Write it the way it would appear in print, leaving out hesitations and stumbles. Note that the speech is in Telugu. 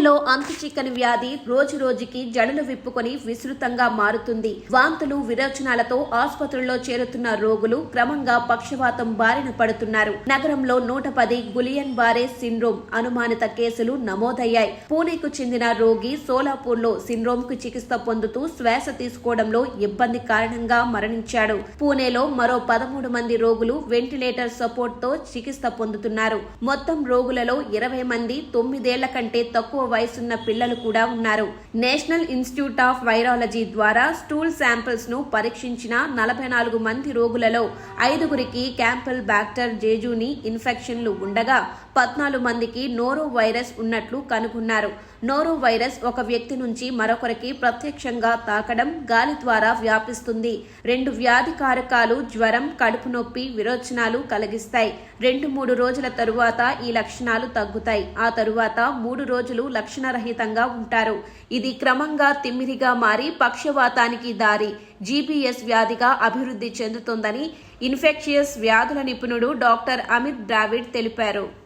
పూణేలో అంతుచిక్కని వ్యాధి రోజు రోజుకి జడలు విప్పుకొని విస్తృతంగా మారుతుంది. వాంతులు, విరోచనాలతో ఆసుపత్రుల్లో చేరుతున్న రోగులు క్రమంగా పక్షవాతం బారిన పడుతున్నారు. నగరంలో 110 గులియన్ బారే సిండ్రోమ్ అనుమానిత కేసులు నమోదయ్యాయి. పూణేకు చెందిన రోగి సోలాపూర్లో సిండ్రోమ్ కు చికిత్స పొందుతూ శ్వాస తీసుకోవడంలో ఇబ్బంది కారణంగా మరణించాడు. పూణేలో మరో 13 మంది రోగులు వెంటిలేటర్ సపోర్ట్ తో చికిత్స పొందుతున్నారు. మొత్తం రోగులలో 20 మంది 9 ఏళ్ల కంటే తక్కువ వయసున్న పిల్లలు కూడా ఉన్నారు. నేషనల్ ఇన్స్టిట్యూట్ ఆఫ్ వైరాలజీ ద్వారా స్టూల్ శాంపిల్స్ ను పరీక్షించిన 44 మంది రోగులలో 5గురికి క్యాంపెల్ బ్యాక్టర్ జేజూని ఇన్ఫెక్షన్లు ఉండగా 14 మందికి నోరో వైరస్ ఉన్నట్లు కనుగొన్నారు. నోరో వైరస్ ఒక వ్యక్తి నుంచి మరొకరికి ప్రత్యక్షంగా తాకడం, గాలి ద్వారా వ్యాపిస్తుంది. 2 వ్యాధి కారకాలు జ్వరం, కడుపు నొప్పి, విరోచనాలు కలిగిస్తాయి. 2-3 రోజుల తరువాత ఈ లక్షణాలు తగ్గుతాయి. ఆ తరువాత 3 రోజులు లక్షణరహితంగా ఉంటారు. ఇది క్రమంగా తిమ్మిరిగా మారి పక్షవాతానికి దారి జీబీఎస్ వ్యాధిగా అభివృద్ధి చెందుతోందని ఇన్ఫెక్షియస్ వ్యాధుల నిపుణుడు డాక్టర్ అమిత్ ద్రావిడ్ తెలిపారు.